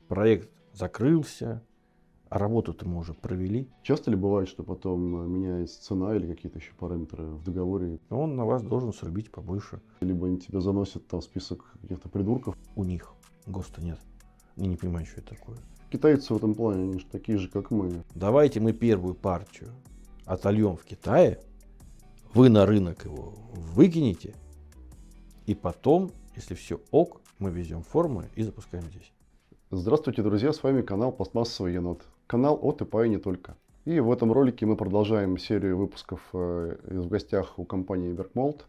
Проект закрылся, а работу-то мы уже провели. Часто ли бывает, что потом меняется цена или какие-то еще параметры в договоре, Он на вас должен срубить побольше. либо они тебя заносят там в список каких-то придурков? У них ГОСТа нет. Они не понимают, что это такое. Китайцы в этом плане, они же такие же, как мы. Давайте мы первую партию отольем в Китае, вы на рынок его выкинете, и потом, если все ок, мы везем формы и запускаем здесь. Здравствуйте, друзья, с вами канал Пластмассовый енот. Канал от ИПА и не только. И в этом ролике мы продолжаем серию выпусков в гостях у компании Веркмолд.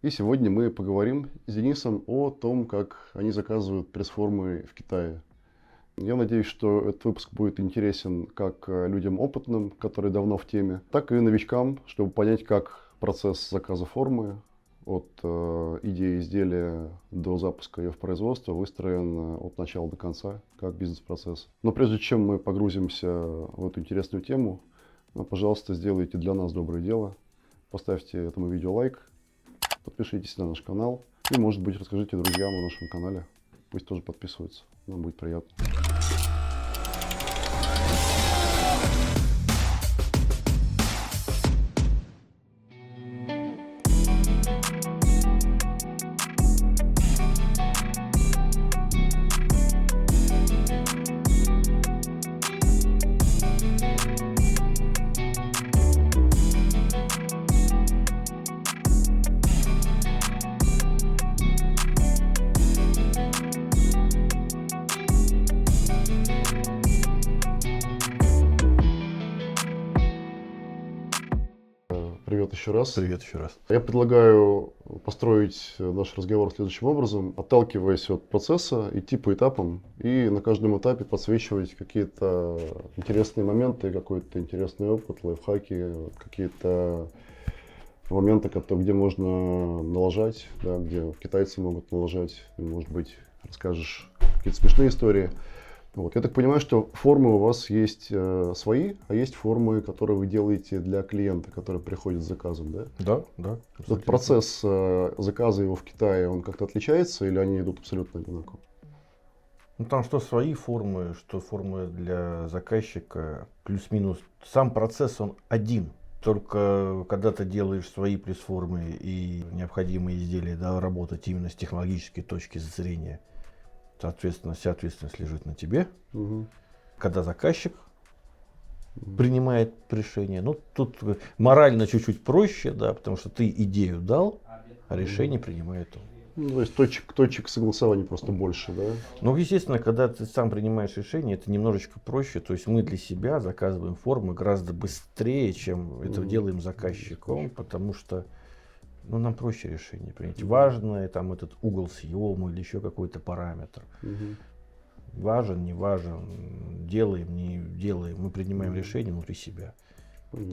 И сегодня мы поговорим с Денисом о том, как они заказывают пресс-формы в Китае. Я надеюсь, что этот выпуск будет интересен как людям опытным, которые давно в теме, так и новичкам, чтобы понять, как процесс заказа формы от идеи изделия до запуска ее в производство выстроен от начала до конца, как бизнес-процесс. Но прежде чем мы погрузимся в эту интересную тему, пожалуйста, сделайте для нас доброе дело. Поставьте этому видео лайк, подпишитесь на наш канал и, может быть, расскажите друзьям о нашем канале. Пусть тоже подписываются, нам будет приятно. Привет еще раз. Привет еще раз. Я предлагаю построить наш разговор следующим образом, отталкиваясь от процесса, идти по этапам и на каждом этапе подсвечивать какие-то интересные моменты, какой-то интересный опыт, лайфхаки, какие-то моменты, где можно налажать, да, где китайцы могут налажать, может быть, расскажешь какие-то смешные истории. Вот. Я так понимаю, что формы у вас есть свои, а есть формы, которые вы делаете для клиента, который приходит с заказом, да? Да. Этот процесс заказа его в Китае, он как-то отличается или они идут абсолютно одинаково? Ну там что свои формы, что формы для заказчика, плюс-минус. Сам процесс он один. Только когда ты делаешь свои пресс-формы и необходимые изделия, да, работать именно с технологической точки зрения, соответственно, вся ответственность лежит на тебе. Угу. Когда заказчик принимает решение, ну тут морально чуть-чуть проще, да, потому что ты идею дал, а решение принимает он. Ну, то есть точек согласования просто больше, да? Ну, естественно, когда ты сам принимаешь решение, это немножечко проще. То есть мы для себя заказываем формы гораздо быстрее, чем это делаем заказчиком, потому что нам проще решение принять. Важно там этот угол съема или еще какой-то параметр. Важен, не важен, делаем, не делаем. Мы принимаем решение внутри себя.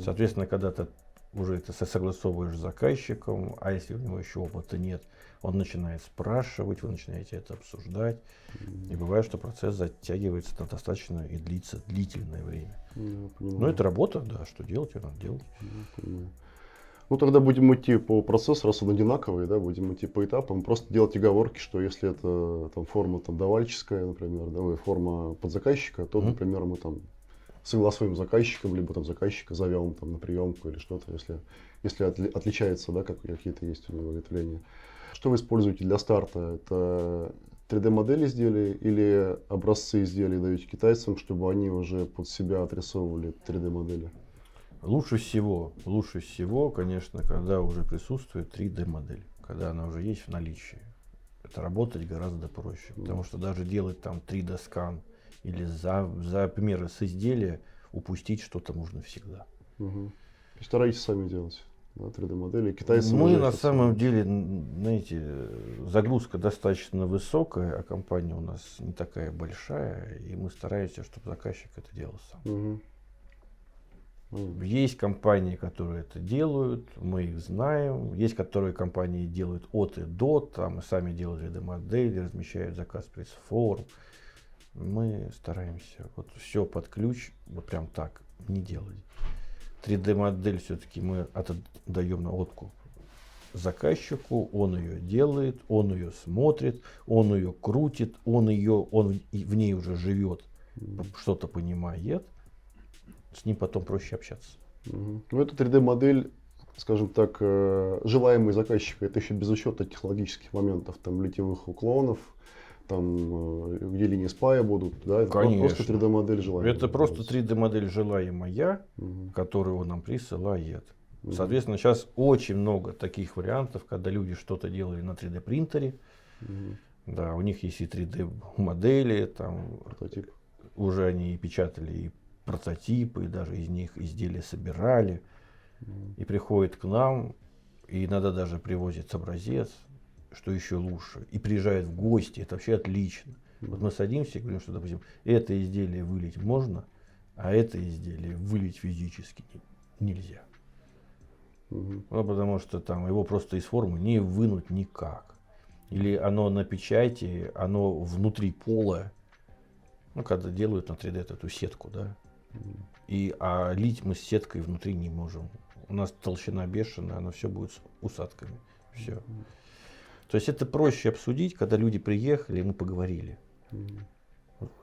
Соответственно, когда ты уже это согласовываешь с заказчиком, а если у него еще опыта нет, он начинает спрашивать, вы начинаете это обсуждать. И бывает, что процесс затягивается на достаточно и длится длительное время. Но это работа, да, что делать, ее надо делать. Ну, тогда будем идти по процессу, раз он одинаковый, да, будем идти по этапам, просто делать оговорки, что если это там, форма там, давальческая, например, да, или форма под заказчика, то, например, мы там согласуем с заказчиком, либо там заказчика зовем там, на приемку или что-то, если отличается, да, какие-то есть у него ветвления. Что вы используете для старта? Это 3D-модель изделий или образцы изделий даете китайцам, чтобы они уже под себя отрисовывали 3D-модели? Лучше всего, конечно, когда уже присутствует 3D-модель, когда она уже есть в наличии. Это работать гораздо проще, потому что даже делать там 3D-скан или за примеры с изделия упустить что-то можно всегда. Старайтесь сами делать, да, 3D-модели. Китайцы мы на самом деле, знаете, загрузка достаточно высокая, а компания у нас не такая большая, и мы стараемся, чтобы заказчик это делал сам. Есть компании, которые это делают, мы их знаем. Есть компании делают от и до, там и сами делают 3D-модели, размещают заказ пресс-форм. Мы стараемся вот все под ключ, вот прям так не делать. 3D-модель все-таки мы отдаем на откуп заказчику, он ее делает, он ее смотрит, он ее крутит, он в ней уже живет, что-то понимает, с ним потом проще общаться. Ну, эта 3D-модель, скажем так, желаемый заказчика, это еще без учета технологических моментов, там, литьевых уклонов, там, где линии спая будут, да, это просто 3D-модель желаемая. Это просто 3D-модель желаемая, которую он нам присылает. Соответственно, сейчас очень много таких вариантов, когда люди что-то делали на 3D принтере. Да, у них есть и 3D модели, там Прототип. уже они и печатали и прототипы, и даже из них изделия собирали. И приходят к нам, и иногда даже привозят образец, что еще лучше, и приезжают в гости, это вообще отлично. Вот мы садимся и говорим, что, допустим, это изделие вылить можно, а это изделие вылить физически нельзя. Ну, потому что там его просто из формы не вынуть никак. Или оно на печати, оно внутри пола, ну, когда делают на 3D эту сетку, да. А лить мы с сеткой внутри не можем. У нас толщина бешеная, оно все будет с усадками. Все. То есть это проще обсудить, когда люди приехали, и мы поговорили.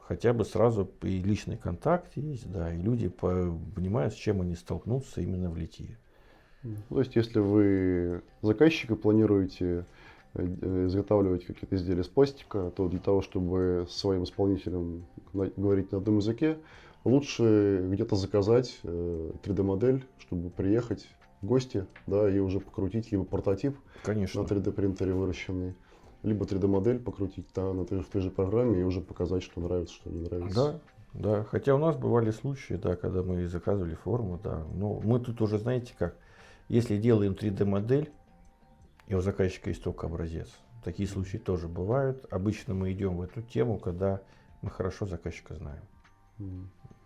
Хотя бы сразу и личный контакт есть, да, и люди понимают, с чем они столкнутся именно в литье. То есть, если вы заказчика планируете изготавливать какие-то изделия из пластика, то для того, чтобы с своим исполнителем говорить на одном языке, лучше где-то заказать 3D-модель, чтобы приехать в гости, да, и уже покрутить либо прототип, конечно, на 3D принтере выращенный, либо 3D-модель покрутить в той же программе и уже показать, что нравится, что не нравится. Да, да. Хотя у нас бывали случаи, да, когда мы заказывали форму, да. Но мы тут уже, знаете как, если делаем 3D-модель, и у заказчика есть только образец, такие случаи тоже бывают. Обычно мы идем в эту тему, когда мы хорошо заказчика знаем.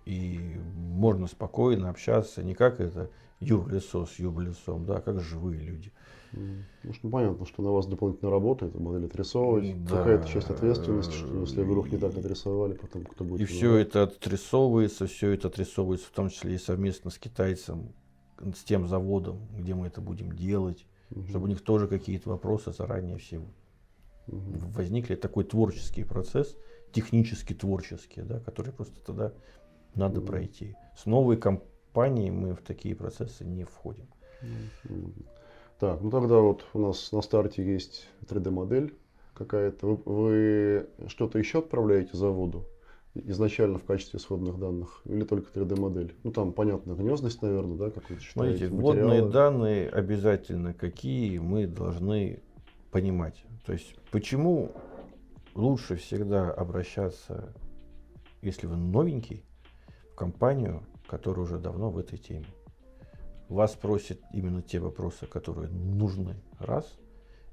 И можно спокойно общаться, не как это юрлицо с юрлицом, да, как живые люди. Потому что понятно, что на вас дополнительная работа, это модель отрисовывать, да, какая-то часть ответственности, что если вдруг не так отрисовали, потом кто будет. И все это отрисовывается в том числе и совместно с китайцем, с тем заводом, где мы это будем делать, чтобы у них тоже какие-то вопросы заранее все возникли. Такой творческий процесс, технически творческий, да, который просто тогда надо пройти. С новой компанией мы в такие процессы не входим. Так, ну тогда вот у нас на старте есть 3D-модель какая-то. Вы что-то еще отправляете заводу изначально в качестве исходных данных или только 3D-модель? Ну там, понятно, гнездость, наверное, да, какую-то считаете? Смотрите, вводные данные обязательно какие мы должны понимать. То есть, почему лучше всегда обращаться, если вы новенький, в компанию, которая уже давно в этой теме. Вас спросят именно те вопросы, которые нужны, раз,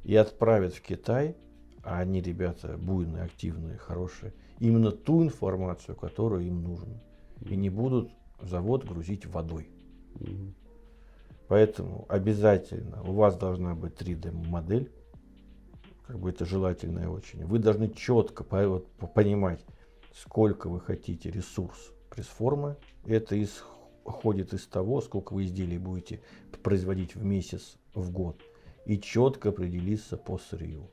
и отправят в Китай, а они, ребята, буйные, активные, хорошие, именно ту информацию, которую им нужно. И не будут завод грузить водой. Поэтому обязательно у вас должна быть 3D-модель, как бы это желательно очень. Вы должны четко понимать, сколько вы хотите ресурс пресс-формы. Это исходит из того, сколько вы изделий будете производить в месяц, в год. И четко определиться по сырью.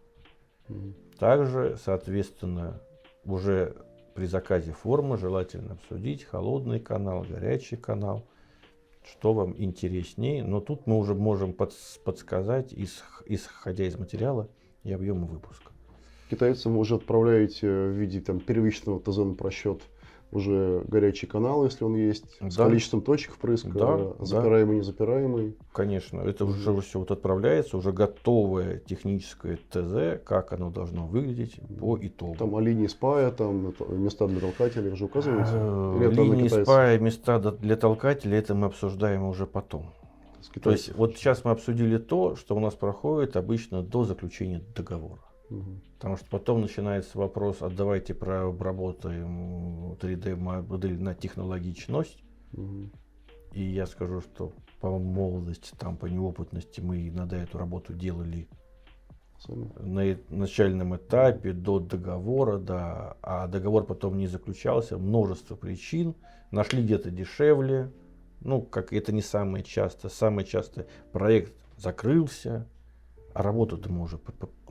Также, соответственно, уже при заказе формы желательно обсудить холодный канал, горячий канал, что вам интереснее. Но тут мы уже можем подсказать, исходя из материала и объема выпуска. Китайцам вы уже отправляете в виде первичного ТЗ на просчет уже горячий канал, если он есть, с количеством точек впрыска, запираемый, не запираемый. Конечно, это уже все отправляется, уже готовое техническое ТЗ, как оно должно выглядеть по итогу. Там о линии спая, там места для толкателей уже указываете? Линии спая, места для толкателей, это мы обсуждаем уже потом. То есть вот сейчас мы обсудили то, что у нас проходит обычно до заключения договора. Потому что потом начинается вопрос, а давайте обработаем 3D-модель на технологичность. И я скажу, что по молодости, по неопытности мы иногда эту работу делали на начальном этапе, до договора, да, а договор потом не заключался, множество причин, нашли где-то дешевле, ну, как это не самое часто проект закрылся, А работу-то мы уже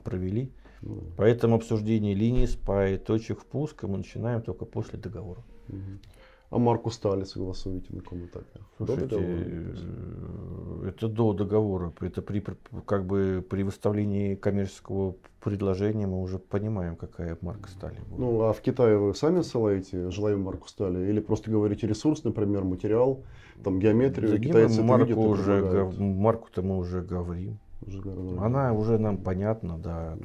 провели. Ну, Поэтому обсуждение линии SPY, точек впуска мы начинаем только после договора. мгм. А марку стали согласуете на каком этапе? До Слушайте, договора? это до договора. Это как бы при выставлении коммерческого предложения мы уже понимаем, какая марка стали будет. Ну, а в Китае вы сами ссылаете желаемую марку стали? Или просто говорите ресурс, например, материал, там геометрию, Да и не, китайцы это видят и марку-то предлагают? мы уже говорим. Уже говорили. Она уже нам понятна, да.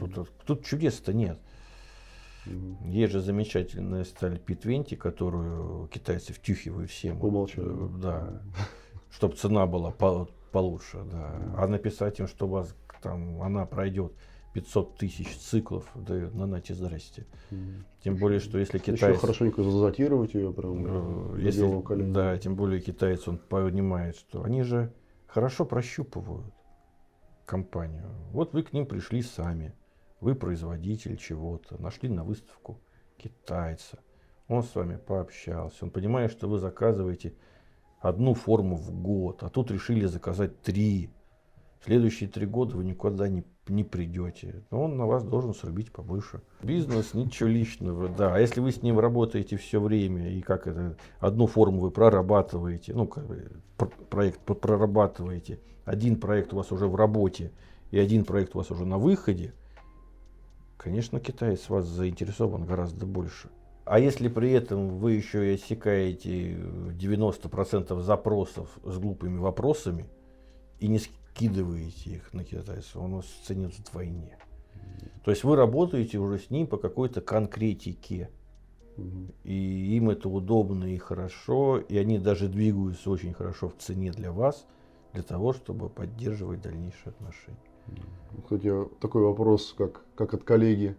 Тут чудес-то нет. Мгм. Есть же замечательная сталь P20, которую китайцы втюхивают всем. По умолчанию. Да. Чтобы цена была получше, да. А написать им, что у вас там она пройдет 500 тысяч циклов, да на нате здрасте. Мгм. Тем более, что если Еще китайец... хорошенько зазатировать ее прям до Если, белого коленя. да, тем более китаец, он понимает, что они же хорошо прощупывают компанию. Вот вы к ним пришли сами, вы производитель чего-то, нашли на выставку китайца, он с вами пообщался, он понимает, что вы заказываете одну форму в год, а тут решили заказать 3. Следующие 3 года вы никуда не придете. Но он на вас должен срубить побольше. Бизнес, ничего личного, да. А если вы с ним работаете все время, и как это, одну форму вы прорабатываете, ну, как бы, проект прорабатываете, один проект у вас уже в работе, и один проект у вас уже на выходе, конечно, китаец в вас заинтересован гораздо больше. А если при этом вы еще и отсекаете 90% запросов с глупыми вопросами и не скидываете их на китайцев, он вас ценит вдвойне. То есть вы работаете уже с ним по какой-то конкретике. Мгм. И им это удобно и хорошо, и они даже двигаются очень хорошо в цене для вас, для того, чтобы поддерживать дальнейшие отношения. Кстати, такой вопрос, как от коллеги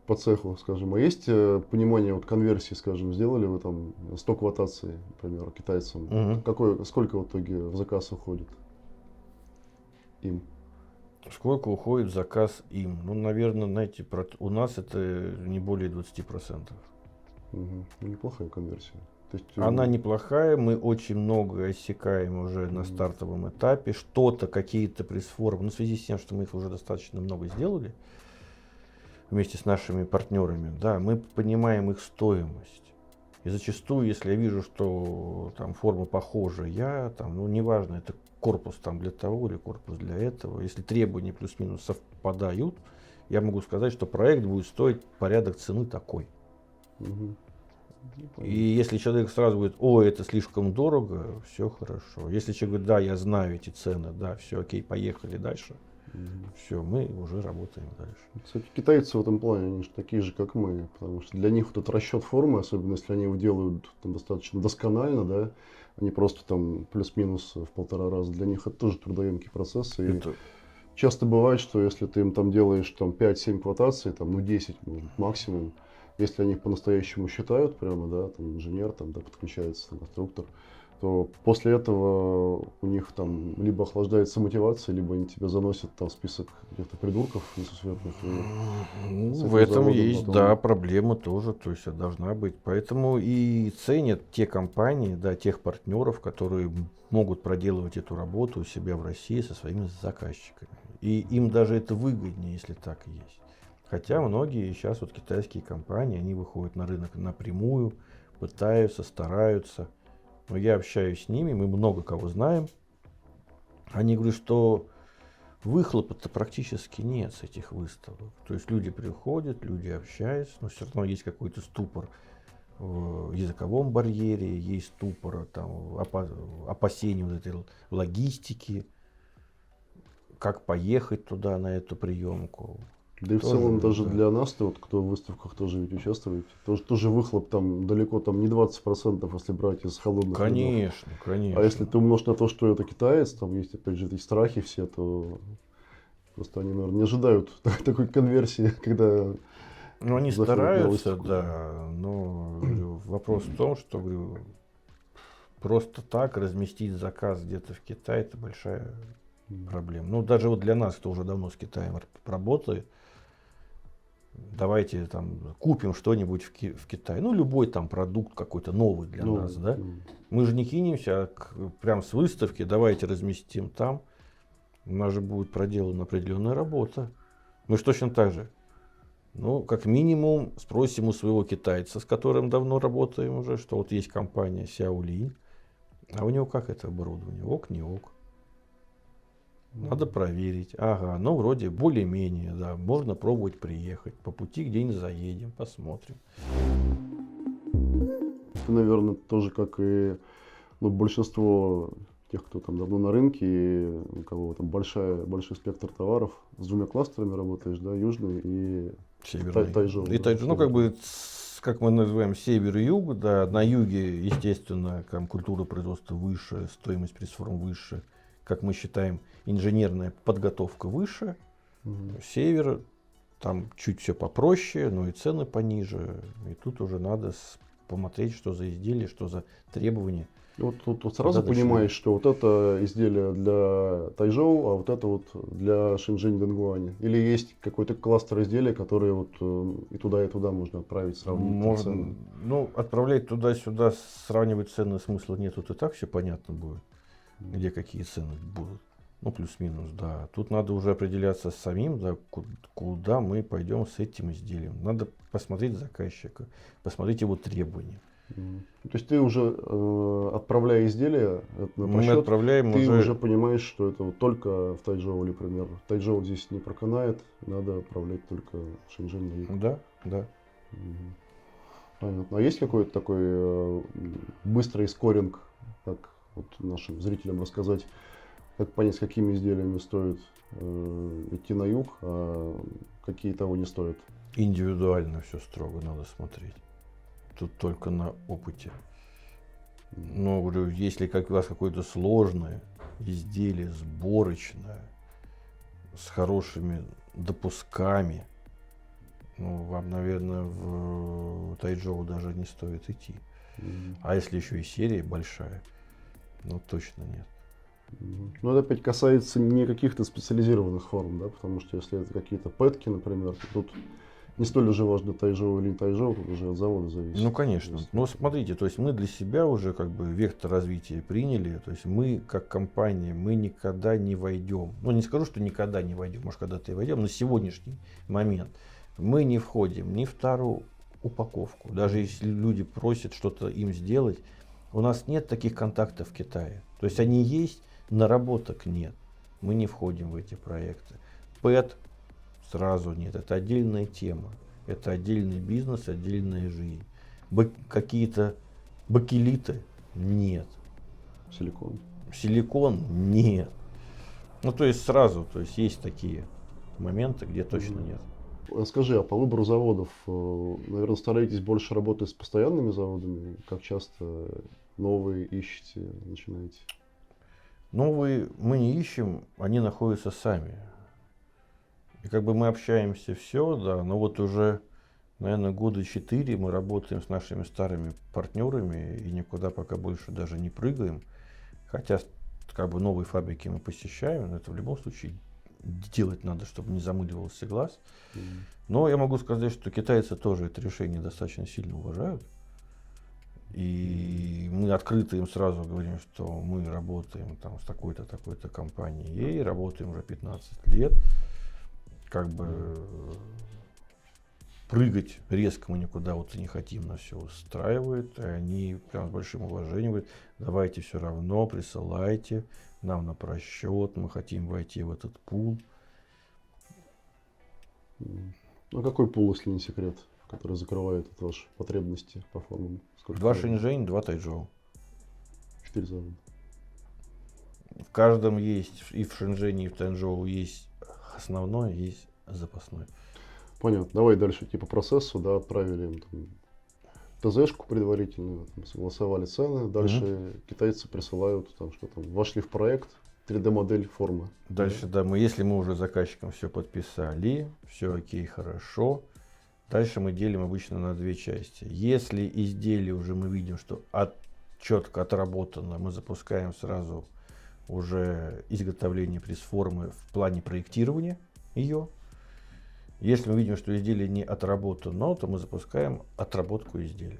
по цеху, скажем. А есть понимание вот конверсии, скажем, сделали вы там 100 квотаций, например, китайцам? Мгм. Сколько в итоге в заказ уходит им? Сколько уходит в заказ им? Ну, наверное, знаете, у нас это не более 20%. Мгм. Ну, неплохая конверсия. То есть, Она неплохая, мы очень много отсекаем уже на стартовом этапе. Что-то, какие-то пресс-формы, но в связи с тем, что мы их уже достаточно много сделали вместе с нашими партнерами, да, мы понимаем их стоимость. И зачастую, если я вижу, что там форма похожа, ну неважно, это корпус там для того или корпус для этого, если требования плюс-минус совпадают, я могу сказать, что проект будет стоить порядок цены такой. Мгм. И если человек сразу говорит, ой, это слишком дорого, все хорошо. Если человек говорит, да, я знаю эти цены, да, все окей, поехали дальше, все, мы уже работаем дальше. Кстати, китайцы в этом плане, они же такие же, как мы, потому что для них вот этот расчет формы, особенно если они его делают там достаточно досконально, да, они просто там плюс-минус в 1,5 раза, для них это тоже трудоемкий процесс. И Это- часто бывает, что если ты им там делаешь там 5-7 квотаций, там, ну 10 может быть, максимум, если они их по-настоящему считают прямо, да, там инженер, там, да, подключается, там, конструктор, то после этого у них там либо охлаждается мотивация, либо они тебя заносят там в список каких-то придурков несусветных. Ну, с в этим этом заводом есть, потом- да, проблема тоже, то есть должна быть. Поэтому и ценят те компании, да, тех партнеров, которые могут проделывать эту работу у себя в России со своими заказчиками. И им даже это выгоднее, если так и есть. Хотя многие сейчас вот китайские компании, они выходят на рынок напрямую, пытаются, стараются. Но я общаюсь с ними, мы много кого знаем. Они говорят, что выхлопа-то практически нет с этих выставок. То есть люди приходят, люди общаются, но все равно есть какой-то ступор в языковом барьере, есть ступор там, опасений вот этой логистики, как поехать туда на эту приемку. Да и в Тоже, целом даже да. для нас-то, вот, кто в выставках тоже ведь участвует, тоже выхлоп там далеко там не 20%, если брать из холодных рядов. Конечно, конечно. А если ты умножишь на то, что это китаец, там есть опять же эти страхи все, то просто они, наверное, не ожидают такой конверсии, когда Ну, они заходят на стараются, выставку. да, но говорю, вопрос в том, что говорю, просто так разместить заказ где-то в Китае — это большая проблема. Ну, даже вот для нас, кто уже давно с Китаем работает, давайте там купим что-нибудь в Китае, ну, любой там продукт какой-то новый для Ну, нас, да. Мы же не кинемся прям с выставки, давайте разместим там. У нас же будет проделана определенная работа. Мы же точно так же. Ну, как минимум, спросим у своего китайца, с которым давно работаем уже, что вот есть компания Xiaolin, а у него как это оборудование? Ок, не ок. Надо проверить. Ага, ну вроде более-менее, да, можно пробовать приехать. По пути где-нибудь заедем, посмотрим. Ты, наверное, тоже как и большинство тех, кто там давно на рынке, и у кого там большой спектр товаров, с двумя кластерами работаешь, да, южный и Северный. Тайчжоу. И Тайчжоу, ну как бы, как мы называем, север и юг, да, на юге, естественно, там культура производства выше, стоимость пресс-форм выше, как мы считаем, инженерная подготовка выше, север, там чуть все попроще, но и цены пониже, и тут уже надо посмотреть, что за изделие, что за требования. Вот тут вот сразу понимаешь, что вот это изделие для Тайчжоу, а вот это вот для Шэньчжэнь Дингуаня. Или есть какой-то кластер изделий, которые вот и туда можно отправить, сравнить Можно, цены? ну, отправлять туда-сюда, сравнивать цены смысла нет, тут и так все понятно будет, где какие цены будут. Ну, плюс-минус, да. Тут надо уже определяться самим, да, куда мы пойдем с этим изделием. Надо посмотреть заказчика, посмотреть его требования. То есть ты уже отправляя изделие на Мы просчет, отправляем ты уже понимаешь, что это вот только в Тайчжоу, например. Тайчжоу здесь не проканает, надо отправлять только в Шэньчжэнь на юг. Да, да. Понятно. А есть какой-то такой быстрый скоринг, как вот нашим зрителям рассказать, как понять, с какими изделиями стоит идти на юг, а какие того не стоят? Индивидуально все строго надо смотреть. Тут только на опыте. Но говорю, если как у вас какое-то сложное изделие, сборочное, с хорошими допусками, ну, вам, наверное, в Тайчжоу даже не стоит идти. А если еще и серия большая, ну точно нет. Ну, это опять касается не каких-то специализированных форм, да, потому что если это какие-то пэтки, например, то тут не столь уже важно Тайчжоу или не Тайчжоу, тут уже от завода зависит. Ну, конечно. Но смотрите, то есть мы для себя уже как бы вектор развития приняли. То есть мы как компания, мы никогда не войдем. Ну, не скажу, что никогда не войдем, может, когда-то и войдем. На сегодняшний момент мы не входим ни в вторую упаковку. Даже если люди просят что-то им сделать, у нас нет таких контактов в Китае. То есть они есть, наработок нет. Мы не входим в эти проекты. ПЭТ сразу нет. Это отдельная тема. Это отдельный бизнес, отдельная жизнь. Какие-то бакелиты нет. Силикон. Силикон нет. Ну, то есть сразу, то есть есть такие моменты, где точно нет. Скажи, а по выбору заводов, наверное, стараетесь больше работать с постоянными заводами? Как часто новые ищете, начинаете? Новые мы не ищем, они находятся сами. И как бы мы общаемся все, да, но вот уже, наверное, года 4 мы работаем с нашими старыми партнерами и никуда пока больше даже не прыгаем. Хотя как бы новые фабрики мы посещаем, но это в любом случае делать надо, чтобы не замыливался глаз. Но я могу сказать, что китайцы тоже это решение достаточно сильно уважают. И мы открыто им сразу говорим, что мы работаем там, с такой-то, такой-то компанией, работаем уже 15 лет. Как бы прыгать резко мы никуда вот и не хотим, нас все устраивает. И они прям с большим уважением говорят, давайте все равно, присылайте нам на просчет, мы хотим войти в этот пул. Ну, какой пул, если не секрет, который закрывает от ваши потребности по формам? 2 Шэньчжэнь, 2 Тайчжоу. 4 завода. В каждом есть, и в Шэньчжэне, и в Тайчжоу есть основное, есть запасное. Понятно. Давай дальше. Типа процессу, да, отправили им там ТЗшку предварительно, там, согласовали цены. Дальше китайцы присылают, там, что там, вошли в проект, 3D-модель формы. Дальше, да, если мы уже с заказчиком все подписали, все окей, хорошо. Дальше мы делим обычно на 2 части. Если изделие уже мы видим, что четко отработано, мы запускаем сразу уже изготовление пресс-формы в плане проектирования ее. Если мы видим, что изделие не отработано, то мы запускаем отработку изделия.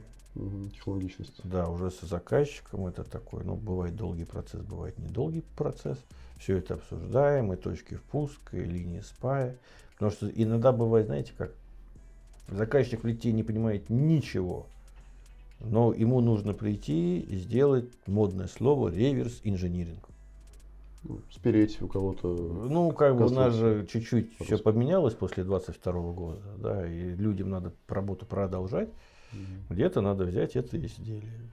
Технологичность. Да, уже с заказчиком это такой, ну, бывает долгий процесс, бывает недолгий процесс. Все это обсуждаем, и точки впуска, и линии спая. Потому что иногда бывает, знаете как, заказчик в лите не понимает ничего, но ему нужно прийти и сделать модное слово реверс инжиниринг. Ну, спереть у кого-то. Ну, как бы у нас конструкцию. же чуть-чуть все поменялось после 22 года, да, и людям надо работу продолжать. Где-то надо взять это изделие.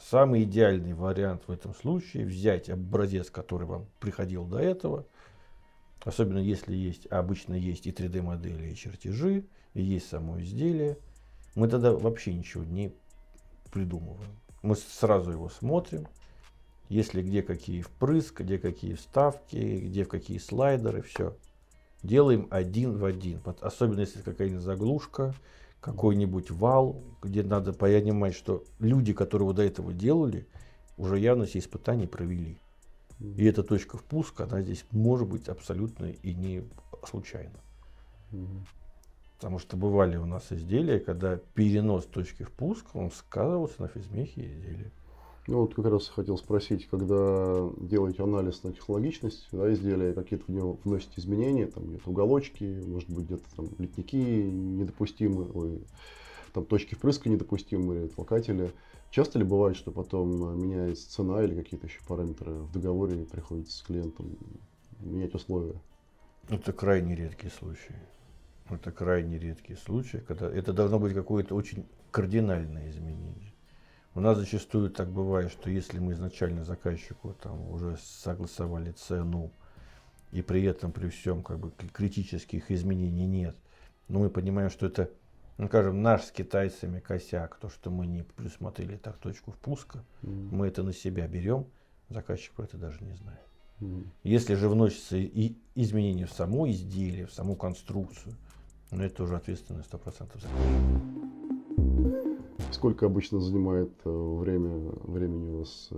Самый идеальный вариант в этом случае взять образец, который вам приходил до этого, особенно если есть, обычно есть и 3D модели, и чертежи, и есть само изделие. Мы тогда вообще ничего не придумываем. Мы сразу его смотрим, если где какие впрыск, где какие вставки, где в какие слайдеры, все. Делаем один в один. Особенно если какая-нибудь заглушка, какой-нибудь вал, где надо понимать, что люди, которые до этого делали, уже явно все испытания провели. И эта точка впуска, она здесь может быть абсолютно и не случайно. Потому что бывали у нас изделия, когда перенос точки впуска, он сказывался на физмехе изделия. Ну вот как раз хотел спросить, когда делаете анализ на технологичность, да, изделия, какие-то в него вносите изменения, там где-то уголочки, может быть где-то там литники недопустимы, там точки впрыска недопустимы, или толкатели. Часто ли бывает, что потом меняется цена или какие-то еще параметры в договоре, и приходится с клиентом менять условия? Это крайне редкие случаи. Это крайне редкие случаи, когда это должно быть какое-то очень кардинальное изменение. У нас зачастую так бывает, что если мы изначально заказчику там уже согласовали цену, и при этом при всем как бы критических изменений нет, но мы понимаем, что это, ну, скажем, наш с китайцами косяк, то, что мы не предусмотрели так точку впуска, мы это на себя берем, заказчик про это даже не знает. Если же вносятся и изменения в само изделие, в саму конструкцию, но это уже ответственность 100% заказчика. Сколько обычно занимает времени у вас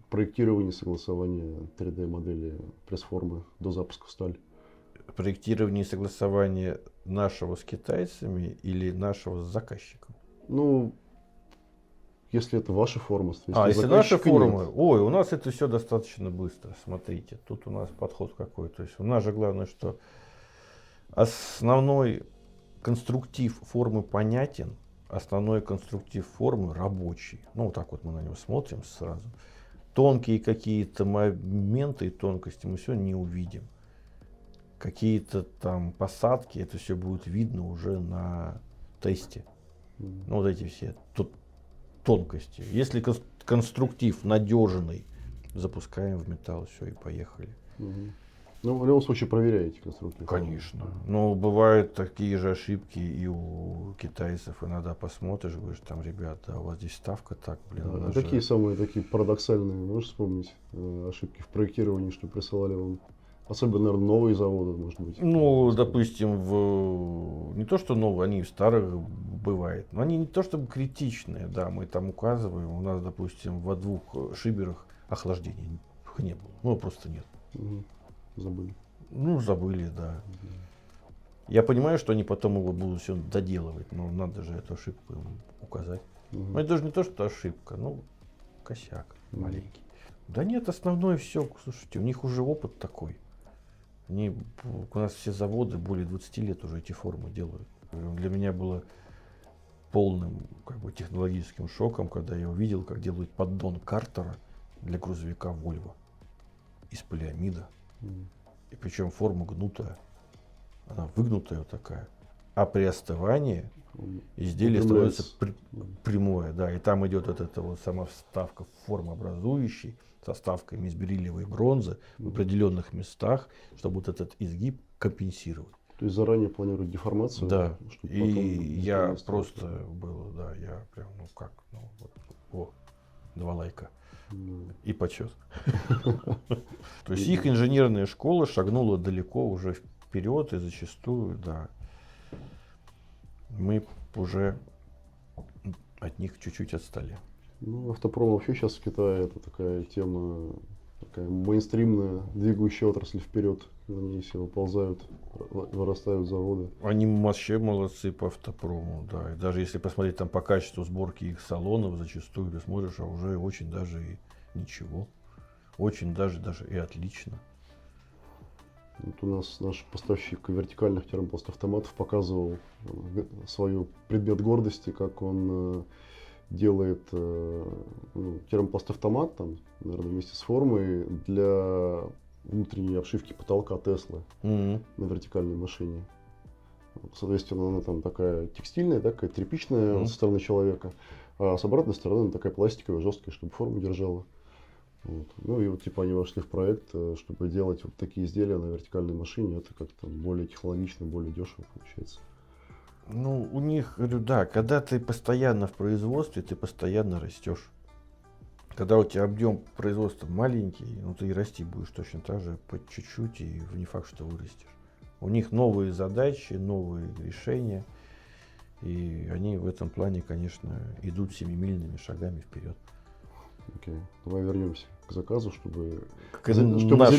проектирование, согласование 3D модели пресс-формы до запуска в сталь? Проектирование и согласование нашего с китайцами или нашего с заказчиком? Ну, если это ваша форма. Если наши формы, ой, у нас это все достаточно быстро. Смотрите, тут у нас подход какой. То есть у нас же главное, что основной конструктив формы понятен, основной конструктив формы рабочий. Ну, вот так вот мы на него смотрим сразу. Тонкие какие-то моменты и тонкости мы все не увидим. Какие-то там посадки, это все будет видно уже на тесте. Ну, вот эти все тонкости. Если конструктив надежный, запускаем в металл, все, и поехали. Ну, в любом случае проверяете конструктив. Конечно. Но бывают такие же ошибки и у китайцев. Иногда посмотришь, говоришь, там, ребята, у вас здесь ставка так, блин. А какие самые такие парадоксальные, можешь вспомнить, ошибки в проектировании, что присылали вам? Особенно, наверное, новые заводы, может быть. Ну, допустим, не то, что новые, они и в старых бывает. Но они не то, чтобы критичные, да, мы там указываем. У нас, допустим, во 2 шиберах охлаждения не было. Ну, просто нет. Забыли. Ну, забыли, да. Я понимаю, что они потом его будут все доделывать, но надо же эту ошибку им указать. Но это даже не то, что ошибка, ну, косяк маленький. Да нет, основное все, слушайте, у них уже опыт такой. У нас все заводы более 20 лет уже эти формы делают. Для меня было полным как бы технологическим шоком, когда я увидел, как делают поддон Картера для грузовика Volvo из полиамида. И причем форма гнутая. Она выгнутая вот такая. А при остывании изделие становится прямое. Да, и там идет вот эта вот сама вставка формообразующей со вставками из бериллиевой бронзы в определенных местах, чтобы вот этот изгиб компенсировать. То есть заранее планируют деформацию? Да. И я просто был, да, я прям, ну как, ну вот, 2 лайка. И почет. То есть их инженерная школа шагнула далеко уже вперед, и зачастую, да, мы уже от них чуть-чуть отстали. Ну, автопром вообще сейчас в Китае это такая тема такая мейнстримная, двигающая отрасль вперед. На ней все выползают, вырастают заводы. Они вообще молодцы по автопрому, да. И даже если посмотреть там по качеству сборки их салонов, зачастую ты смотришь, а уже очень даже и ничего. Очень даже и отлично. Вот у нас наш поставщик вертикальных термопласт-автоматов показывал свой предмет гордости, как он делает термопласт-автомат, там, наверное, вместе с формой для внутренней обшивки потолка Теслы на вертикальной машине. Соответственно, она там такая текстильная, такая тряпичная со стороны человека, а с обратной стороны она такая пластиковая, жесткая, чтобы форму держала. Вот. Ну и вот типа они вошли в проект, чтобы делать вот такие изделия на вертикальной машине. Это как-то более технологично, более дешево получается. Ну, у них, говорю, да, когда ты постоянно в производстве, ты постоянно растешь. Когда у тебя объем производства маленький, ну ты и расти будешь точно так же по чуть-чуть, и не факт, что вырастешь. У них новые задачи, новые решения, и они в этом плане, конечно, идут семимильными шагами вперед. Окей. Давай вернемся к заказу, чтобы Нашим,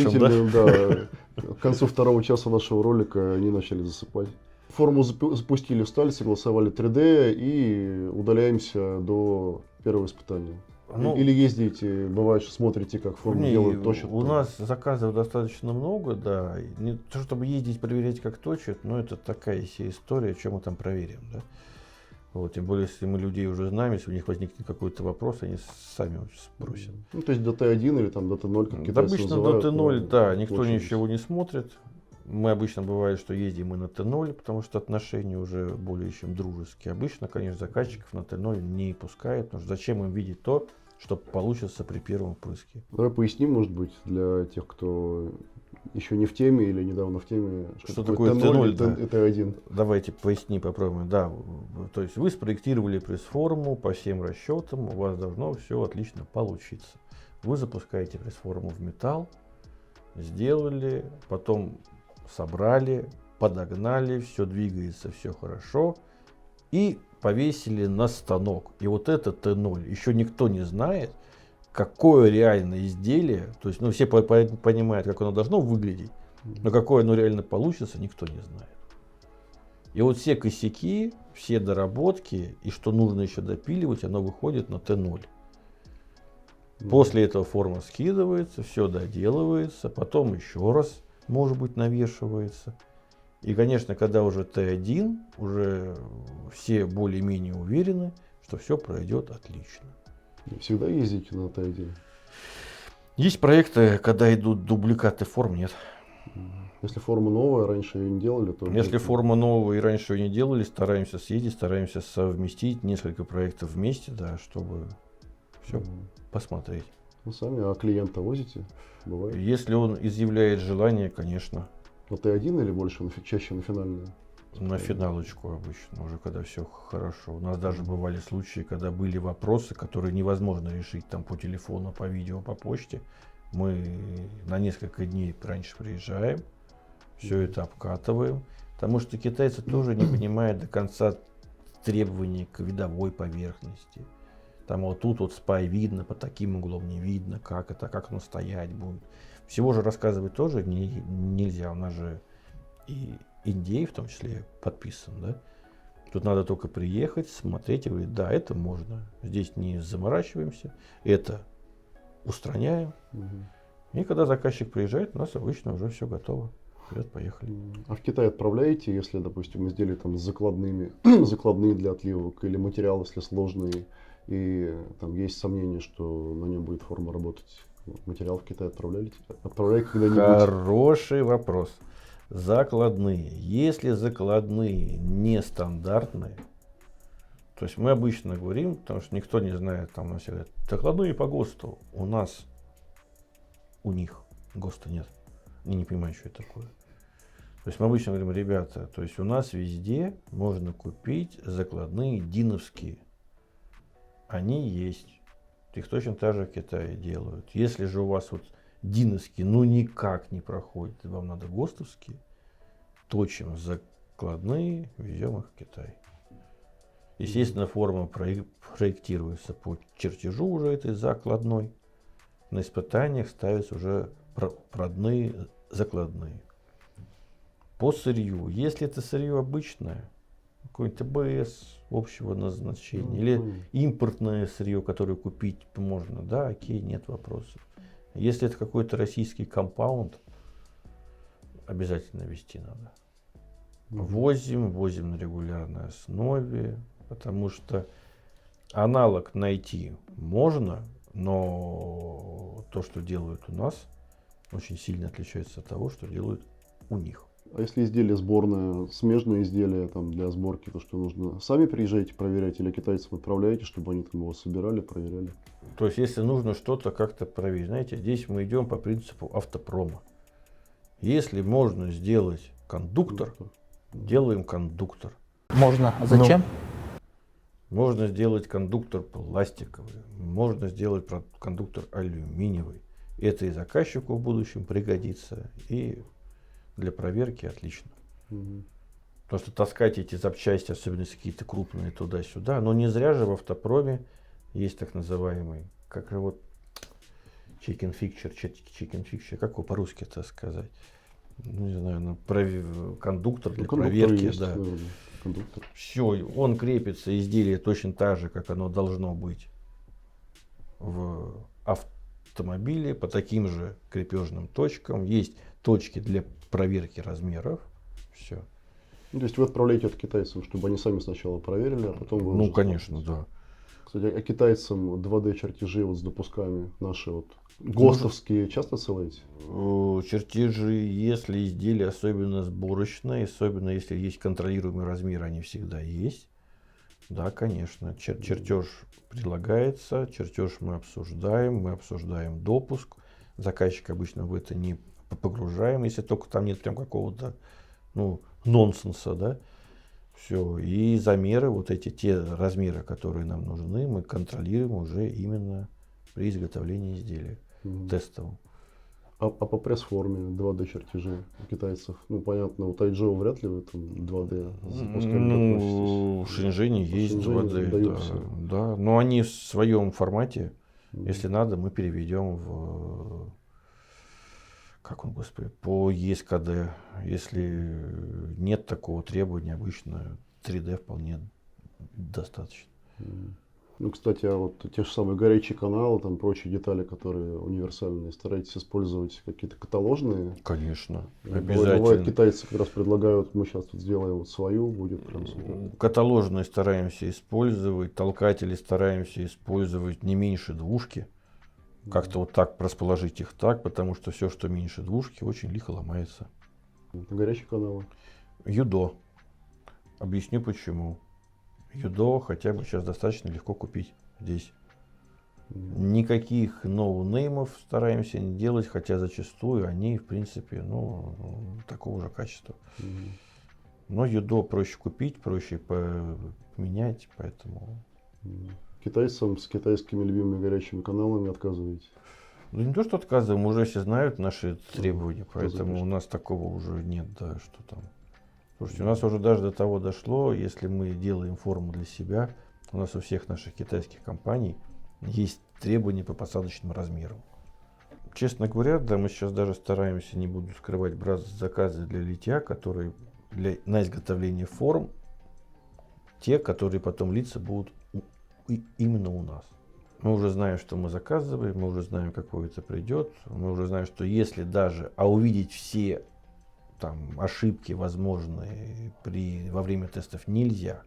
зрители, к концу второго часа нашего ролика не начали засыпать. Форму запустили в сталь, согласовали 3D и удаляемся до первого испытания. Ну, или ездите, бывает, что смотрите, как форму делают, точат. У нас заказов достаточно много, да. Не то, чтобы ездить, проверять, как точат, но это такая себе история, что мы там проверим, да. Вот, тем более, если мы людей уже знаем, если у них возникнет какой-то вопрос, они сами спросят. Ну, то есть до Т1 или там до Т0, как китайцы обычно называют. до Т0, да, никто получилось. ничего не смотрит. Мы обычно бывает, что ездим мы на Т0, потому что отношения уже более чем дружеские. Обычно, конечно, заказчиков на Т0 не пускают, потому что зачем им видеть то, что получится при первом впрыске. Давай поясним, может быть, для тех, кто еще не в теме или недавно в теме, что такое Т0 и Т1. Давайте поясним, попробуем. Да, то есть вы спроектировали пресс-форму по всем расчетам, у вас должно все отлично получиться. Вы запускаете пресс-форму в металл, сделали, потом собрали, подогнали, все двигается, все хорошо, и повесили на станок. И вот это Т0. Еще никто не знает, какое реальное изделие, то есть, ну, все понимают, как оно должно выглядеть, но какое оно реально получится, никто не знает. И вот все косяки, все доработки, и что нужно еще допиливать, оно выходит на Т0. После этого форма скидывается, все доделывается, потом еще раз, может быть, навешивается. И, конечно, когда уже Т1, уже все более-менее уверены, что все пройдет отлично. Всегда ездите на Т1? Есть проекты, когда идут дубликаты форм, нет. Если форма новая, раньше ее не делали, то... Если форма новая и раньше ее не делали, стараемся съездить, стараемся совместить несколько проектов вместе, да, чтобы все посмотреть. Ну, сами, а клиента возите? Бывает? Если он изъявляет желание, конечно. На Т1 или больше, чаще на финальную? На финалочку обычно, уже когда все хорошо. У нас даже бывали случаи, когда были вопросы, которые невозможно решить там по телефону, по видео, по почте. Мы на несколько дней раньше приезжаем, все это обкатываем. Потому что китайцы тоже не понимают до конца требований к видовой поверхности. Там вот тут вот спай видно, под таким углом не видно, как это, как оно стоять будет. Всего же рассказывать тоже нельзя. У нас же и NDA в том числе подписан, да? Тут надо только приехать, смотреть и говорить, да, это можно. Здесь не заморачиваемся, это устраняем. И когда заказчик приезжает, у нас обычно уже все готово. Вперед, поехали. А в Китай отправляете, если, допустим, изделия там с закладными, закладные для отливок, или материал, если сложный, и там есть сомнение, что на нем будет форма работать? Материал в Китай отправляете когда-нибудь? Хороший вопрос. Закладные. Если закладные нестандартные, то есть мы обычно говорим, потому что никто не знает, там у нас все говорят, закладные по ГОСТу. У нас, у них ГОСТа нет. Они не понимают, что это такое. То есть мы обычно говорим, ребята, то есть у нас везде можно купить закладные диновские. Они есть. Их точно так же в Китае делают. Если же у вас вот диновские, ну никак не проходят, вам надо ГОСТовские, точим закладные, везем их в Китай. Естественно, форма проектируется по чертежу уже этой закладной. на испытаниях ставятся уже продные закладные. По сырью, если это сырье обычное, какой-нибудь АБС общего назначения, или импортное сырье, которое купить можно, да, окей, нет вопросов. Если это какой-то российский компаунд, обязательно везти надо. Возим на регулярной основе, потому что аналог найти можно, но то, что делают у нас, очень сильно отличается от того, что делают у них. А если изделие сборное, смежное изделие там, для сборки, то что нужно? Сами приезжаете проверять или китайцам отправляете, чтобы они там его собирали, проверяли? То есть, если нужно что-то как-то проверить, знаете, здесь мы идем по принципу автопрома. Если можно сделать кондуктор, делаем кондуктор. Можно. А зачем? Можно сделать кондуктор пластиковый, можно сделать кондуктор алюминиевый. Это и заказчику в будущем пригодится, и для проверки отлично. Потому что таскать эти запчасти, особенно если какие-то крупные, туда-сюда, но не зря же в автопроме есть так называемый, как вот chicken fixture, как его по-русски это сказать? Ну, не знаю, кондуктор для проверки. Есть, да. Кондуктор. Все, он крепится, изделие точно так же, как оно должно быть в автомобиле, по таким же крепежным точкам. Есть точки для проверки размеров. Все. То есть вы отправляете это китайцам, чтобы они сами сначала проверили, а потом вы Ну, уже конечно, смотрите. да. Кстати, а китайцам 2D чертежи вот с допусками наши вот ГОСТовские часто ссылаете? Чертежи, если изделие особенно сборочное, особенно если есть контролируемый размер, они всегда есть. Да, конечно. Чертеж предлагается, чертеж мы обсуждаем допуск. Заказчик обычно в это не погружаем, если только там нет прям какого-то нонсенса, да. Все. И замеры, вот те размеры, которые нам нужны, мы контролируем уже именно при изготовлении изделия тестовом. А по пресс-форме 2D чертежи у китайцев? Ну, понятно, у Тайджоу вряд ли вы там 2D запускали. Ну, в Шэньчжэне есть 2D, да. Но они в своем формате. Если надо, мы переведем по ЕСКД. Если нет такого требования, обычно 3D вполне достаточно. Ну, кстати, а вот те же самые горячие каналы, там прочие детали, которые универсальные, стараетесь использовать какие-то каталожные? Конечно, обязательно. Бывает, китайцы как раз предлагают, мы сейчас тут сделаем вот свою, будет прям супер. Каталожные стараемся использовать, толкатели стараемся использовать не меньше двушки. Как-то вот так расположить их так, потому что все, что меньше двушки, очень лихо ломается. Это горячие каналы? Юдо. Объясню почему. Юдо хотя бы сейчас достаточно легко купить здесь. Никаких ноунеймов стараемся не делать, хотя зачастую они, в принципе, такого же качества. Но юдо проще купить, проще поменять, поэтому... Китайцам с китайскими любимыми горячими каналами отказываете? Ну, не то, что отказываем, уже все знают наши требования, поэтому у нас такого уже нет, да, что там. Слушайте, у нас уже даже до того дошло, если мы делаем форму для себя, у нас у всех наших китайских компаний есть требования по посадочным размерам. Честно говоря, да, мы сейчас даже стараемся, не буду скрывать, брать заказы для литья, которые на изготовление форм, те, которые потом литься будут именно у нас. Мы уже знаем, что мы заказываем, мы уже знаем, какое это придет, мы уже знаем, что если даже, увидеть все там ошибки возможные во время тестов нельзя,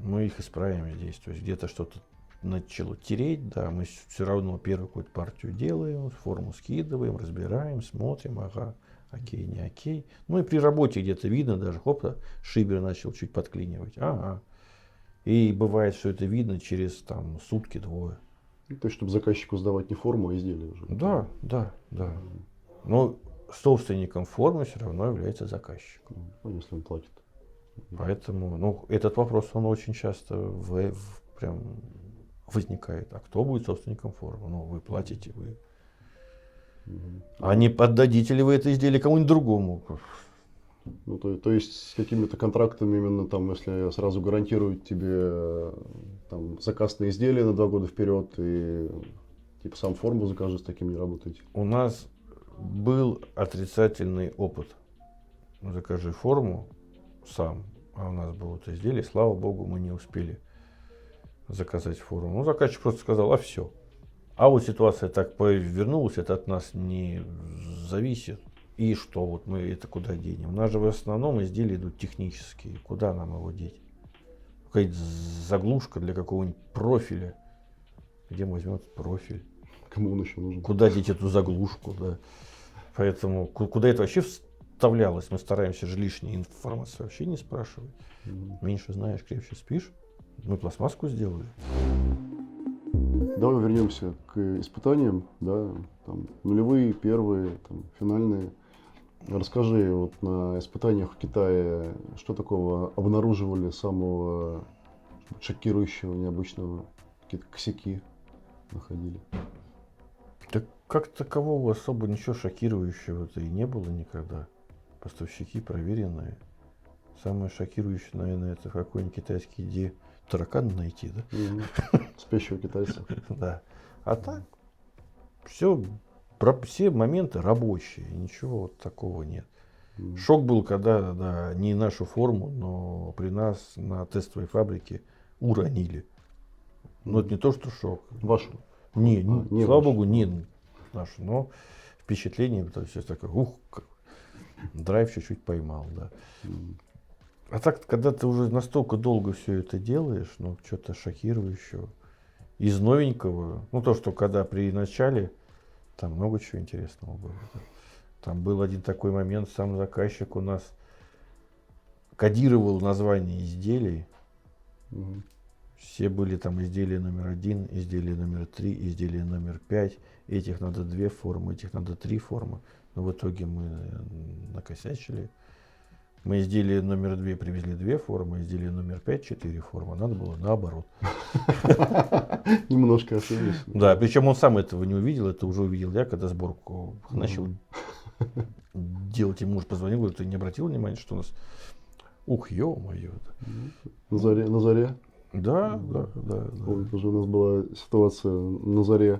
мы их исправим здесь. То есть где-то что-то начало тереть, да, мы все равно первую какую-то партию делаем, форму скидываем, разбираем, смотрим, ага, окей, не окей. Ну и при работе где-то видно даже, шибер начал чуть подклинивать, ага. И бывает, что это видно через сутки-двое. То есть, чтобы заказчику сдавать не форму, а изделие уже. Да. Но собственником формы все равно является заказчик. Ну, если он платит. Поэтому, этот вопрос, он очень часто прям возникает. А кто будет собственником формы? Вы платите, вы. А не отдадите ли вы это изделие кому-нибудь другому? Ну, то есть с какими-то контрактами именно там, если сразу гарантируют тебе заказ на изделие на 2 года вперед и Типа сам форму закажи, с таким не работаете? У нас был отрицательный опыт. Закажи форму сам, а у нас было вот изделие, слава богу, мы не успели заказать форму. Ну, заказчик просто сказал, а все. А вот ситуация так повернулась, это от нас не зависит. И что, вот мы это куда денем? У нас же в основном изделия идут технические. Куда нам его деть? Какая-то заглушка для какого-нибудь профиля. Где мы возьмем этот профиль? Кому он еще нужен? Куда деть эту заглушку, да. Поэтому куда это вообще вставлялось, мы стараемся же лишней информации вообще не спрашивать. Меньше знаешь, крепче спишь. Мы пластмасску сделали. Давай вернемся к испытаниям, да, там, нулевые, первые, там, финальные. Расскажи, вот на испытаниях в Китае, что такого обнаруживали самого шокирующего, необычного, какие-то косяки находили? Так как такового особо ничего шокирующего-то и не было никогда. Поставщики проверенные. Самое шокирующее, наверное, это какой-нибудь китайский, где таракана найти, да? Спящего китайца. Да. А так, все моменты рабочие, ничего вот такого нет. Шок был, когда, да, не нашу форму, но при нас на тестовой фабрике уронили. Но это не то, что шок. Вашу? Не, не слава вашу. богу, не нашу, но впечатление, то есть такое, драйв чуть-чуть поймал, да. А так, когда ты уже настолько долго все это делаешь, ну, что-то шокирующего, из новенького, ну, то, что когда при начале, там много чего интересного было. Там был один такой момент, сам заказчик у нас кодировал название изделий. Все были там изделия номер 1, изделия номер 3, изделия номер 5. Этих надо 2 формы, этих надо 3 формы. Но в итоге мы накосячили. Мы изделие номер 2 привезли 2 формы, изделие номер 5 4 формы. Надо было наоборот. Немножко ошиблись. Да, причем он сам этого не увидел, это уже увидел я, когда сборку начал делать. Ему муж позвонил, говорит, ты не обратил внимания, что у нас... Ух, ё-моё. На заре? Да. Помню, тоже у нас была ситуация на заре.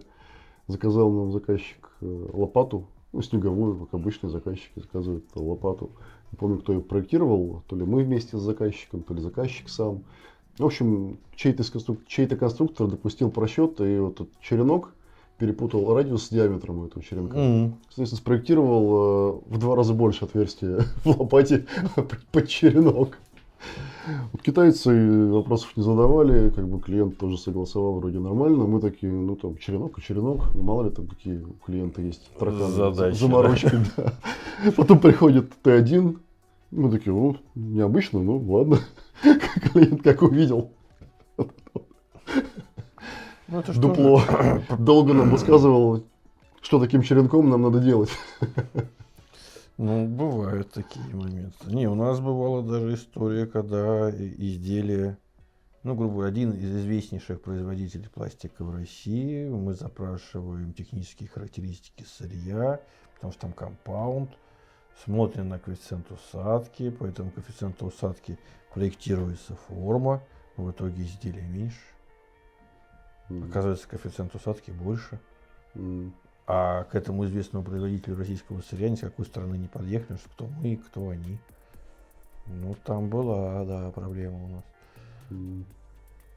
Заказал нам заказчик лопату, ну, снеговую, как обычные заказчики заказывают лопату. Не помню, кто ее проектировал, то ли мы вместе с заказчиком, то ли заказчик сам. В общем, чей-то конструктор допустил просчет, и вот этот черенок перепутал радиус с диаметром этого черенка. Соответственно, спроектировал в 2 раза больше отверстия в лопате под черенок. Вот китайцы вопросов не задавали, как бы клиент тоже согласовал, вроде нормально. Мы такие, ну там черенок и черенок, ну, мало ли там какие у клиента есть тараканы, заморочки. Да. Потом приходит Т1, мы такие, ну, необычно, ну ладно. Клиент как увидел. Ну, это дупло. Долго нам рассказывал, что таким черенком нам надо делать. Ну, бывают такие моменты. Не, у нас бывала даже история, когда изделие, ну, грубо говоря, один из известнейших производителей пластика в России, мы запрашиваем технические характеристики сырья, потому что там компаунд, смотрим на коэффициент усадки, по этому коэффициенту усадки проектируется форма, в итоге изделие меньше. Оказывается, коэффициент усадки больше. А к этому известному производителю российского сырья ни с какой стороны не подъехнешь, кто мы, кто они. Ну, там была, да, проблема у нас.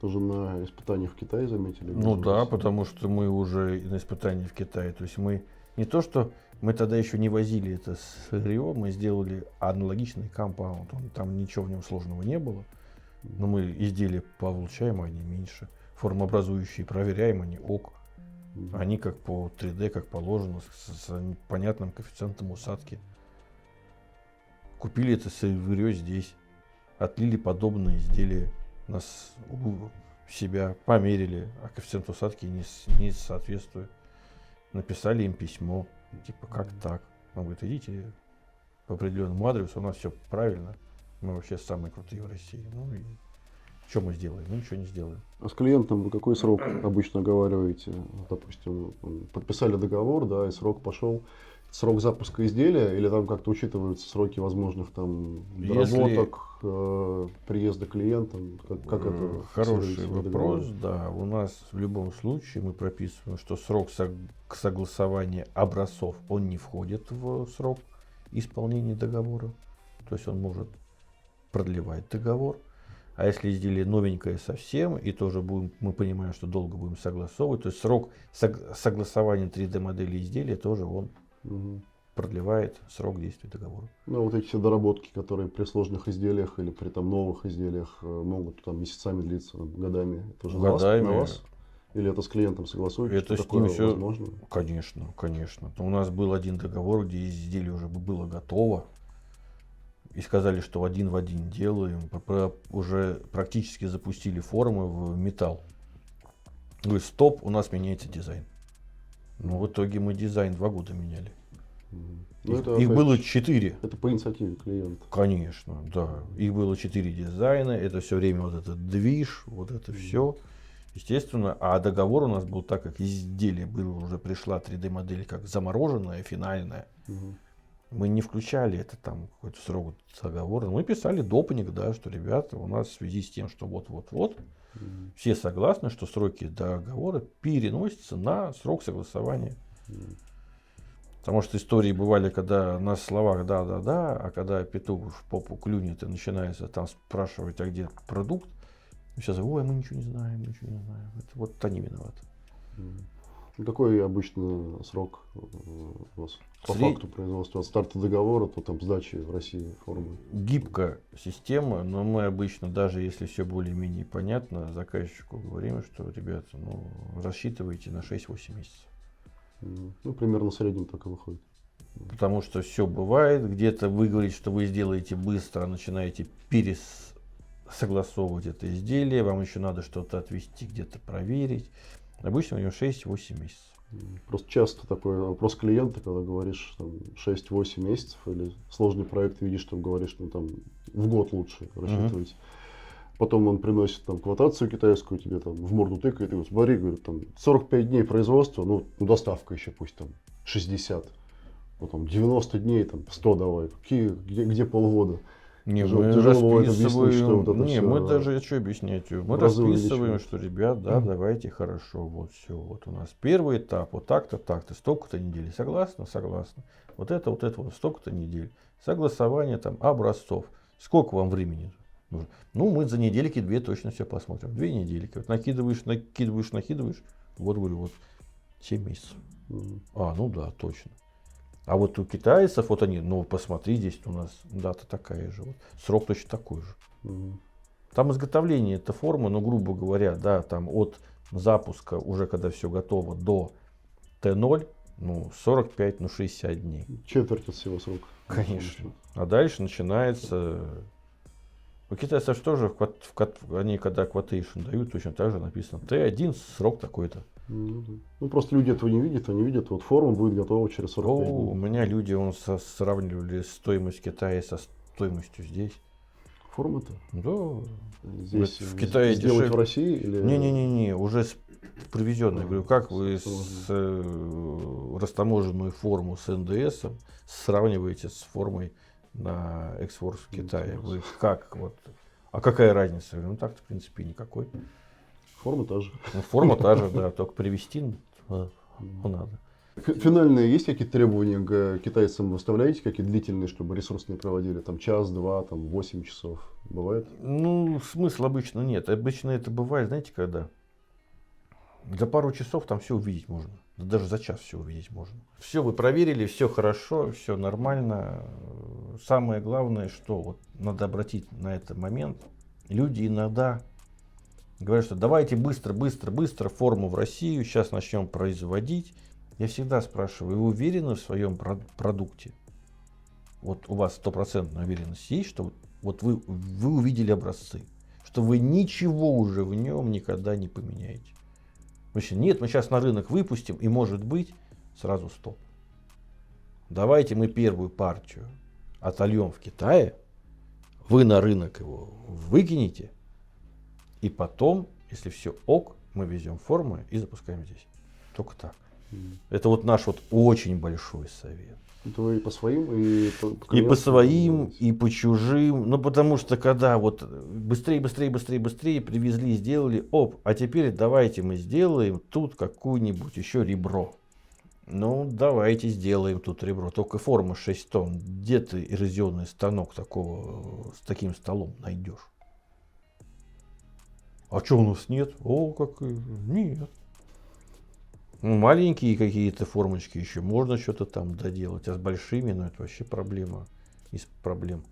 Тоже на испытаниях в Китае заметили? Ну да, потому что мы уже на испытаниях в Китае. То есть мы не то, что мы тогда еще не возили это сырье, мы сделали аналогичный компаунд. Там ничего в нем сложного не было. Но мы изделия получаем, они меньше. Формообразующие проверяем, они ок. Они как по 3D, как положено, с понятным коэффициентом усадки. Купили это сырье здесь, отлили подобные изделия, нас у себя померили, а коэффициент усадки не соответствует. Написали им письмо, типа как так? Он говорит, идите по определенному адресу, у нас все правильно, мы вообще самые крутые в России. Ну и что мы сделаем? Мы ничего не сделаем. А с клиентом вы какой срок обычно оговариваете? Допустим, подписали договор, да, и срок пошел. срок запуска изделия, или там как-то учитываются сроки возможных там доработок, приезда клиента? Как это Хороший фиксируется в вопрос, договоре? да. У нас в любом случае мы прописываем, что срок согласования образцов, он не входит в срок исполнения договора. То есть он может продлевать договор. А если изделие новенькое совсем, и тоже мы понимаем, что долго будем согласовывать, то есть срок согласования 3D-модели изделия тоже он Мгм. продлевает срок действия договора. Ну, вот эти все доработки, которые при сложных изделиях или при там новых изделиях могут там месяцами длиться, годами. Это уже Годами. на вас? Или это с клиентом согласуетесь, Это что с такое ним всё- возможно? Конечно, конечно. У нас был один договор, где изделие уже было готово. И сказали, что один в один делаем. Уже практически запустили формы в металл. Говорит, стоп, у нас меняется дизайн. Ну, в итоге мы дизайн 2 года меняли. Ну, Их, это, их опять было же, 4. это по инициативе клиента. Конечно, да. Их было 4 дизайна. Это все время вот этот движ, вот это все. Естественно, а договор у нас был так, как изделие было, уже пришла 3D-модель как замороженная, финальная. Мгм. Мы не включали это там какой-то срок договора. Мы писали допник, да, что, ребята, у нас в связи с тем, что вот-вот-вот, Мгм. все согласны, что сроки договора переносятся на срок согласования. Мгм. Потому что истории бывали, когда на словах да-да-да, а когда петух в попу клюнет и начинается там спрашивать, а где продукт, сейчас, ой, мы ничего не знаем, ничего не знаем. Это вот они виноваты. Мгм. Ну, какой обычно срок у вас по Сред- факту производства от старта договора до там сдачи в России формы? Гибкая система, но мы обычно, даже если все более-менее понятно, заказчику говорим, что, ребята, ну, рассчитывайте на 6-8 месяцев. Мгм. Ну, примерно в среднем так и выходит. Потому что все бывает, где-то вы говорите, что вы сделаете быстро, а начинаете согласовывать это изделие, вам еще надо что-то отвести, где-то проверить. Обычно у него 6-8 месяцев. Просто часто такой вопрос клиента, когда говоришь там, 6-8 месяцев или сложный проект видишь, что говоришь, ну там в год лучше рассчитывать. Потом он приносит там квотацию китайскую, тебе там в морду тыкает, и говорит, смотри, говорит, там 45 дней производства, ну доставка еще пусть там 60, ну там 90 дней, там 100 давай, где полгода. Не, Тяжело бывает объяснить, что вот это не, всё мы даже что объяснять? Мы в разы расписываем, увеличивается. что, ребят, да, давайте, хорошо, вот все, вот у нас первый этап, вот так-то, так-то, столько-то недель. Согласны? Согласны. Вот вот столько-то недель. Согласование там образцов. Сколько вам времени нужно? Ну, мы за недельки 2 точно все посмотрим. 2 недельки. Вот накидываешь. Вот, говорю, вот 7 месяцев. Мгм. А, ну да, точно. А вот у китайцев, вот они, ну посмотри, здесь у нас дата такая же, вот, срок точно такой же. Мгм. Там изготовление этой формы, ну грубо говоря, да, там от запуска, уже когда все готово, до Т0, ну 45, ну 60 дней. Четверть от всего срока. Конечно. А дальше начинается... У китайцев тоже, они когда quotation дают, точно так же написано Т1, срок такой-то. Ну, просто люди этого не видят, они видят, вот форма будет готова через 45 У дней. меня люди сравнивали стоимость Китая со стоимостью здесь. Форма-то? Да, Здесь в Китае сделать дешевле. в России или... Не-не-не, уже привезенный. Говорю, как вы с растаможенную форму с НДС сравниваете с формой на экспорт в Китае? Вы как вот? А какая разница? Я говорю, ну так-то в принципе никакой. Форма та же. Ну, форма та же, да, только привезти надо. Финальные есть какие-то требования к китайцам? Выставляете какие-то длительные, чтобы ресурс не проводили? Там час-два, там 8 часов. Бывает? Ну, смысла обычно нет. Обычно это бывает, знаете, когда? За пару часов там все увидеть можно. Да даже за час все увидеть можно. Все вы проверили, все хорошо, все нормально. Самое главное, что вот надо обратить на этот момент. Люди иногда говорят, что давайте быстро форму в Россию, сейчас начнем производить. Я всегда спрашиваю, вы уверены в своем продукте? Вот у вас 100% уверенность есть, что вот вы увидели образцы, что вы ничего уже в нем никогда не поменяете. Нет, мы сейчас на рынок выпустим, и может быть сразу стоп. Давайте мы первую партию отольем в Китае, вы на рынок его выкинете, и потом, если все ок, мы везем формы и запускаем здесь. Только так. Это вот наш вот очень большой совет. Это вы и по своим, и по И по клиентам своим, делаете? и по чужим. Ну, потому что когда вот быстрее привезли, сделали, а теперь давайте мы сделаем тут какую-нибудь еще ребро. Ну, давайте сделаем тут ребро. Только форма 6 тонн. Где ты эрозионный станок такого, с таким столом найдешь? А что у нас нет? Нет. Ну, маленькие какие-то формочки еще можно что-то там доделать, а с большими, ну, это вообще проблема из проблем.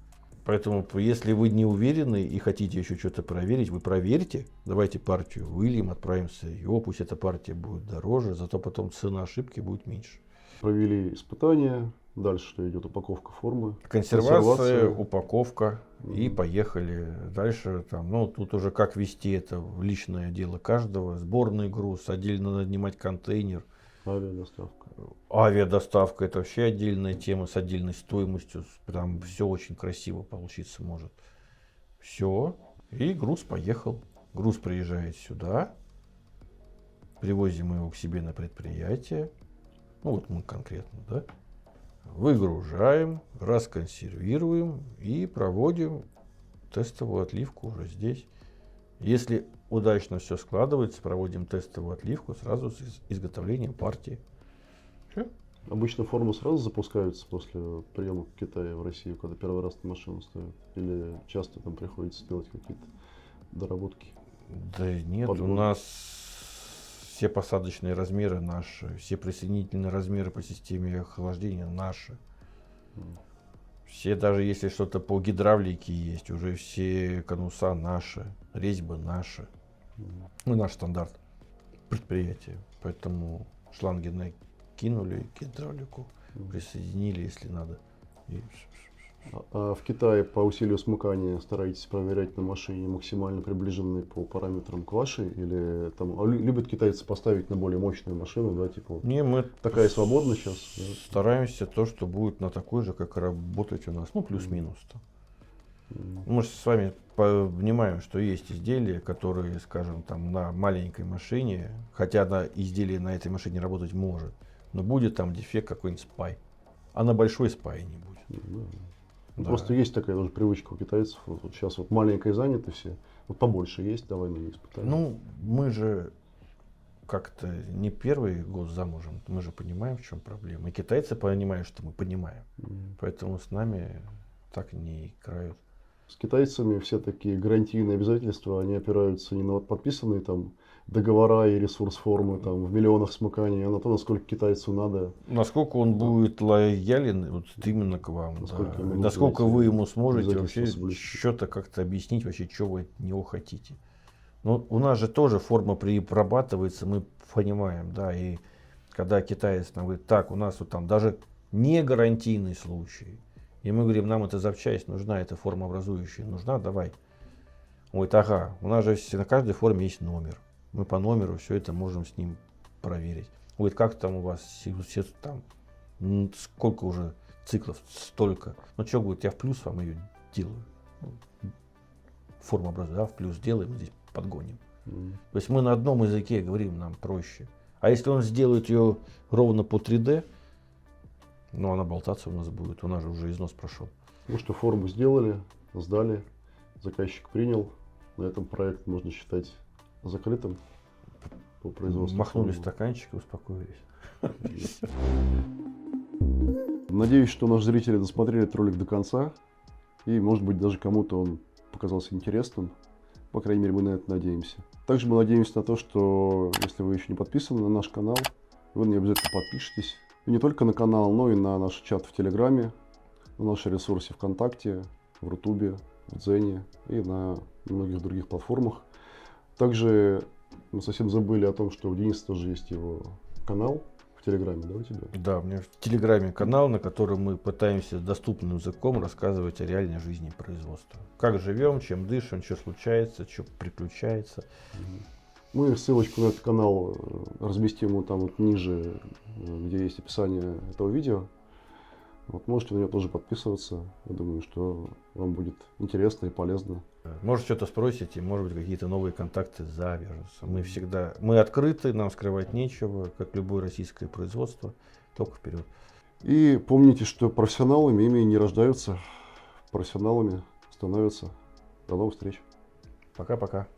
Поэтому, если вы не уверены и хотите еще что-то проверить, вы проверьте, давайте партию выльем, отправим сырье, пусть эта партия будет дороже, зато потом цена ошибки будет меньше. Провели испытания, дальше что идет? Упаковка формы. Консервация, упаковка и Мгм. поехали. Дальше там, ну, тут уже как вести это в личное дело каждого. Сборный груз, отдельно нанимать контейнер. Авиадоставка. Авиадоставка — это вообще отдельная тема с отдельной стоимостью. Там все очень красиво получиться может. Все. И груз поехал. Груз приезжает сюда. Привозим его к себе на предприятие. Ну вот мы конкретно, да. Выгружаем, расконсервируем и проводим тестовую отливку уже здесь. Если удачно все складывается, проводим тестовую отливку сразу с изготовлением партии. Всё. Обычно формы сразу запускаются после приема в Китае в Россию, когда первый раз на машину ставят? Или часто там приходится делать какие-то доработки? Да нет, у Подгон. нас все посадочные размеры наши, все присоединительные размеры по системе охлаждения наши. Все, даже если что-то по гидравлике есть, уже все конуса наши, резьбы наши. Ну, наш стандарт предприятия. Поэтому шланги накинули, гидравлику присоединили, если надо. И А в Китае по усилию смыкания стараетесь проверять на машине максимально приближенные по параметрам к вашей? Или там любят китайцы поставить на более мощную машину, да, типа вот не, мы такая свободна сейчас? Да? стараемся то, что будет на такой же, как и работать у нас. Ну, плюс-минус-то. Мы же с вами понимаем, что есть изделия, которые, скажем, там на маленькой машине, хотя изделие на этой машине работать может, но будет там дефект какой-нибудь спай. А на большой спай не будет. Ну, Да. просто есть такая тоже привычка у китайцев. Вот сейчас вот маленькой заняты все. Вот побольше есть, давай на ней испытаем. Ну, мы же как-то не первый год замужем, мы же понимаем, в чем проблема. И китайцы понимают, что мы понимаем. Поэтому с нами так не играют. С китайцами все такие гарантийные обязательства, они опираются не на вот подписанные там договора и ресурс формы там в миллионах смыканий, а на то, насколько китайцу надо. Насколько он будет лоялен вот именно к вам, Насколько да. ему Насколько вы ему сможете обязательства вообще соблюсти. что-то как-то объяснить, вообще, что вы от него хотите. Но у нас же тоже форма прорабатывается, мы понимаем, да, и когда китаец нам говорит, так, у нас вот там даже не гарантийный случай, и мы говорим, нам эта запчасть нужна, эта формообразующая нужна, давай. Он говорит, ага, у нас же на каждой форме есть номер. Мы по номеру все это можем с ним проверить. Он говорит, как там у вас все там, сколько уже циклов, столько. Ну что, говорит, я в плюс вам ее делаю. Форму образую, да, в плюс делаем, здесь подгоним. То есть мы на одном языке говорим, нам проще. А если он сделает ее ровно по 3D, ну она болтаться у нас будет, у нас же уже износ прошел. Ну что, форму сделали, сдали, заказчик принял. На этом проект можно считать закрытым по производству. Махнули формы. стаканчик и успокоились. Надеюсь, что наши зрители досмотрели этот ролик до конца. И, может быть, даже кому-то он показался интересным. По крайней мере, мы на это надеемся. Также мы надеемся на то, что если вы еще не подписаны на наш канал, вы не обязательно подпишитесь. И не только на канал, но и на наш чат в Телеграме, на наши ресурсы ВКонтакте, в Рутубе, в Дзене и на многих других платформах. Также мы совсем забыли о том, что у Дениса тоже есть его канал в Телеграме, да, у тебя? Да, у меня в Телеграме канал, на котором мы пытаемся доступным языком рассказывать о реальной жизни производства. Как живем, чем дышим, что случается, что приключается. Мы ссылочку на этот канал разместим вот там вот ниже, где есть описание этого видео. Вот можете на нее тоже подписываться. Я думаю, что вам будет интересно и полезно. Может, что-то спросите, может быть, какие-то новые контакты завяжутся. Мы открыты, нам скрывать нечего, как любое российское производство, только вперед. И помните, что профессионалами ими не рождаются, профессионалами становятся. До новых встреч. Пока-пока.